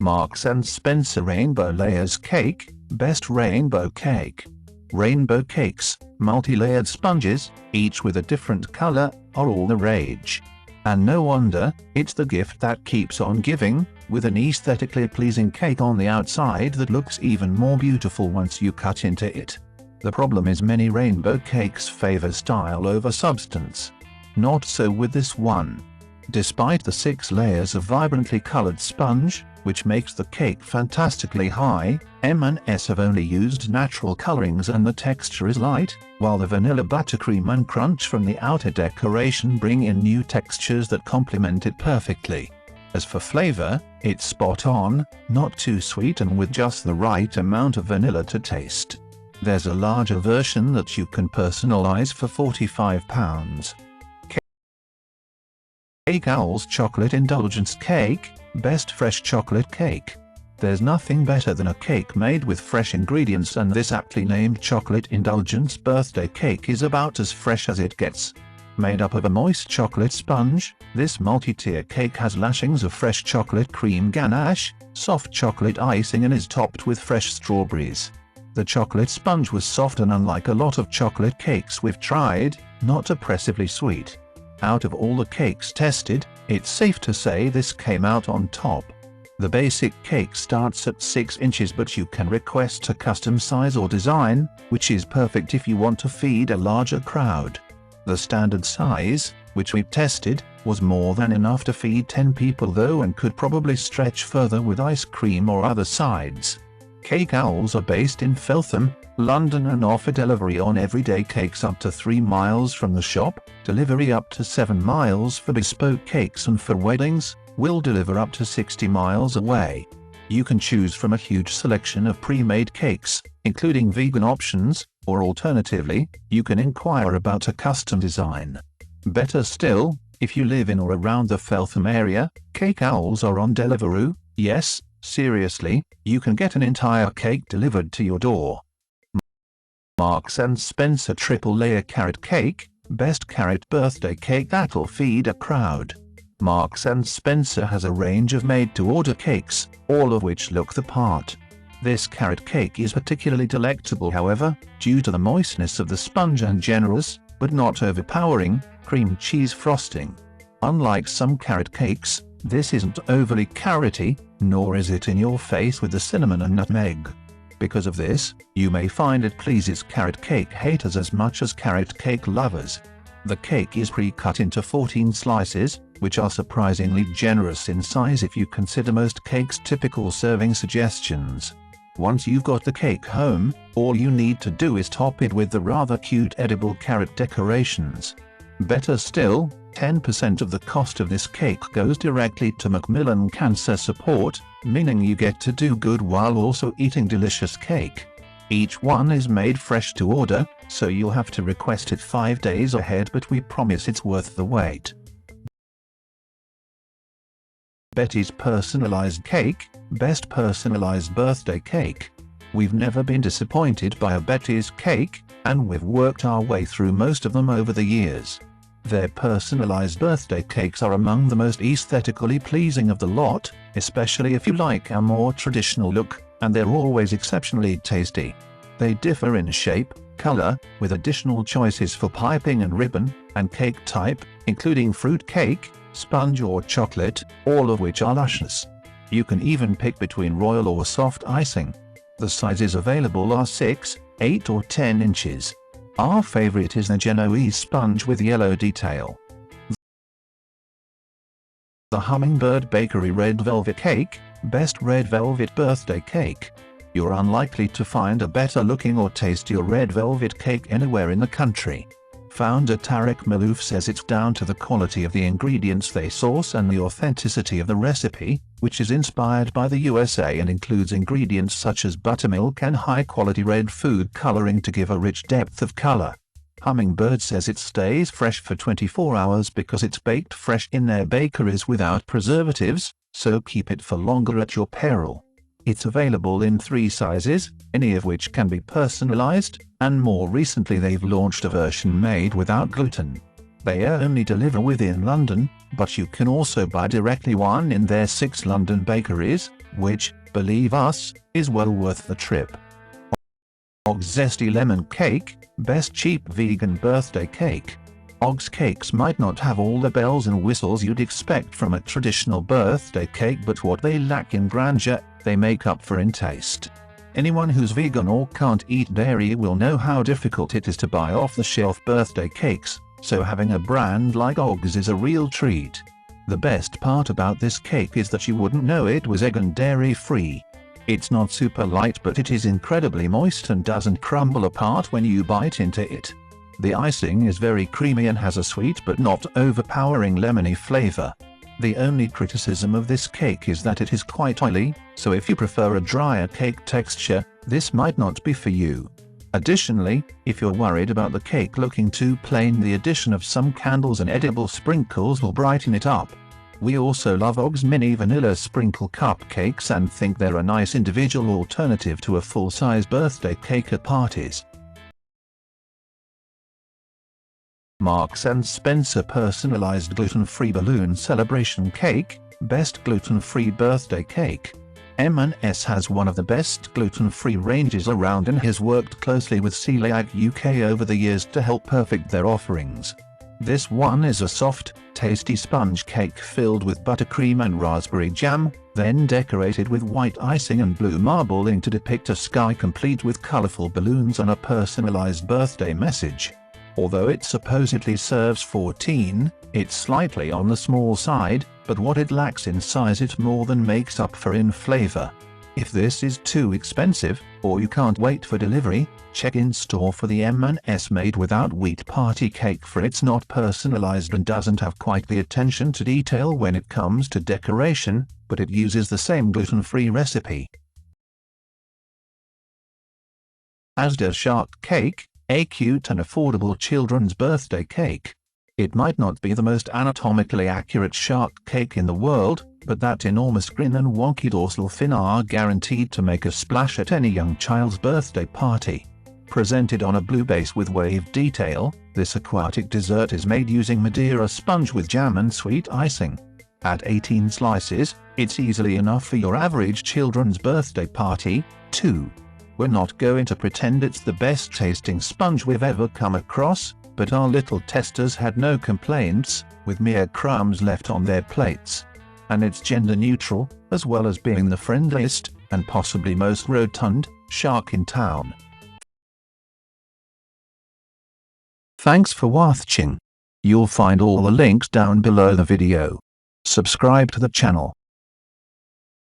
Marks & Spencer Rainbow Layers Cake, Best Rainbow Cake. Rainbow cakes, multi-layered sponges, each with a different color, are all the rage. And no wonder, it's the gift that keeps on giving, with an aesthetically pleasing cake on the outside that looks even more beautiful once you cut into it. The problem is many rainbow cakes favor style over substance. Not so with this one. Despite the 6 layers of vibrantly colored sponge, which makes the cake fantastically high, M&S have only used natural colorings and the texture is light, while the vanilla buttercream and crunch from the outer decoration bring in new textures that complement it perfectly. As for flavor, it's spot on, not too sweet and with just the right amount of vanilla to taste. There's a larger version that you can personalize for £45. Eggowls Chocolate Indulgence Cake, Best Fresh Chocolate Cake. There's nothing better than a cake made with fresh ingredients, and this aptly named Chocolate Indulgence birthday cake is about as fresh as it gets. Made up of a moist chocolate sponge, this multi-tier cake has lashings of fresh chocolate cream ganache, soft chocolate icing and is topped with fresh strawberries. The chocolate sponge was soft and unlike a lot of chocolate cakes we've tried, not oppressively sweet. Out of all the cakes tested, it's safe to say this came out on top. The basic cake starts at 6 inches, but you can request a custom size or design, which is perfect if you want to feed a larger crowd. The standard size, which we've tested, was more than enough to feed 10 people though, and could probably stretch further with ice cream or other sides. Eggowls are based in Feltham, London and offer delivery on everyday cakes up to 3 miles from the shop, delivery up to 7 miles for bespoke cakes, and for weddings, we'll deliver up to 60 miles away. You can choose from a huge selection of pre-made cakes, including vegan options, or alternatively, you can inquire about a custom design. Better still, if you live in or around the Feltham area, Eggowls are on Deliveroo. Yes, seriously, you can get an entire cake delivered to your door. Marks & Spencer Triple Layer Carrot Cake, Best Carrot Birthday Cake that'll feed a crowd. Marks & Spencer has a range of made-to-order cakes, all of which look the part. This carrot cake is particularly delectable however, due to the moistness of the sponge and generous, but not overpowering, cream cheese frosting. Unlike some carrot cakes, this isn't overly carroty, nor is it in your face with the cinnamon and nutmeg. Because of this, you may find it pleases carrot cake haters as much as carrot cake lovers. The cake is pre-cut into 14 slices, which are surprisingly generous in size if you consider most cakes' typical serving suggestions. Once you've got the cake home, all you need to do is top it with the rather cute edible carrot decorations. Better still, 10% of the cost of this cake goes directly to Macmillan Cancer Support, meaning you get to do good while also eating delicious cake. Each one is made fresh to order, so you'll have to request it 5 days ahead, but we promise it's worth the wait. Betty's Personalized Cake, Best Personalized Birthday Cake. We've never been disappointed by a Betty's cake, and we've worked our way through most of them over the years. Their personalized birthday cakes are among the most aesthetically pleasing of the lot, especially if you like a more traditional look, and they're always exceptionally tasty. They differ in shape, color, with additional choices for piping and ribbon, and cake type, including fruit cake, sponge or chocolate, all of which are luscious. You can even pick between royal or soft icing. The sizes available are 6, 8 or 10 inches. Our favorite is the Genoese sponge with yellow detail. The Hummingbird Bakery Red Velvet Cake, Best Red Velvet Birthday Cake. You're unlikely to find a better looking or tastier red velvet cake anywhere in the country. Founder Tarek Malouf says it's down to the quality of the ingredients they source and the authenticity of the recipe, which is inspired by the USA and includes ingredients such as buttermilk and high-quality red food coloring to give a rich depth of color. Hummingbird says it stays fresh for 24 hours because it's baked fresh in their bakeries without preservatives, so keep it for longer at your peril. It's available in 3 sizes, any of which can be personalized, and more recently they've launched a version made without gluten. They only deliver within London, but you can also buy directly one in their 6 London bakeries, which, believe us, is well worth the trip. Og's Zesty Lemon Cake, best cheap vegan birthday cake. Og's cakes might not have all the bells and whistles you'd expect from a traditional birthday cake, but what they lack in grandeur, they make up for in taste. Anyone who's vegan or can't eat dairy will know how difficult it is to buy off-the-shelf birthday cakes, so having a brand like Og's is a real treat. The best part about this cake is that you wouldn't know it was egg and dairy free. It's not super light, but it is incredibly moist and doesn't crumble apart when you bite into it. The icing is very creamy and has a sweet but not overpowering lemony flavor. The only criticism of this cake is that it is quite oily, so if you prefer a drier cake texture, this might not be for you. Additionally, if you're worried about the cake looking too plain, the addition of some candles and edible sprinkles will brighten it up. We also love Og's mini vanilla sprinkle cupcakes and think they're a nice individual alternative to a full-size birthday cake at parties. Marks & Spencer Personalized Gluten-Free Balloon Celebration Cake, best gluten-free birthday cake. M&S has one of the best gluten-free ranges around and has worked closely with Celiac UK over the years to help perfect their offerings. This one is a soft, tasty sponge cake filled with buttercream and raspberry jam, then decorated with white icing and blue marbling to depict a sky complete with colorful balloons and a personalized birthday message. Although it supposedly serves 14, it's slightly on the small side, but what it lacks in size it more than makes up for in flavor. If this is too expensive, or you can't wait for delivery, check in store for the M&S made without wheat party cake, for it's not personalized and doesn't have quite the attention to detail when it comes to decoration, but it uses the same gluten-free recipe. Asda Shark Cake, a cute and affordable children's birthday cake. It might not be the most anatomically accurate shark cake in the world, but that enormous grin and wonky dorsal fin are guaranteed to make a splash at any young child's birthday party. Presented on a blue base with wave detail, this aquatic dessert is made using Madeira sponge with jam and sweet icing. At 18 slices, it's easily enough for your average children's birthday party, too. We're not going to pretend it's the best tasting sponge we've ever come across, but our little testers had no complaints, with mere crumbs left on their plates. And it's gender neutral, as well as being the friendliest, and possibly most rotund, shark in town. Thanks for watching. You'll find all the links down below the video. Subscribe to the channel.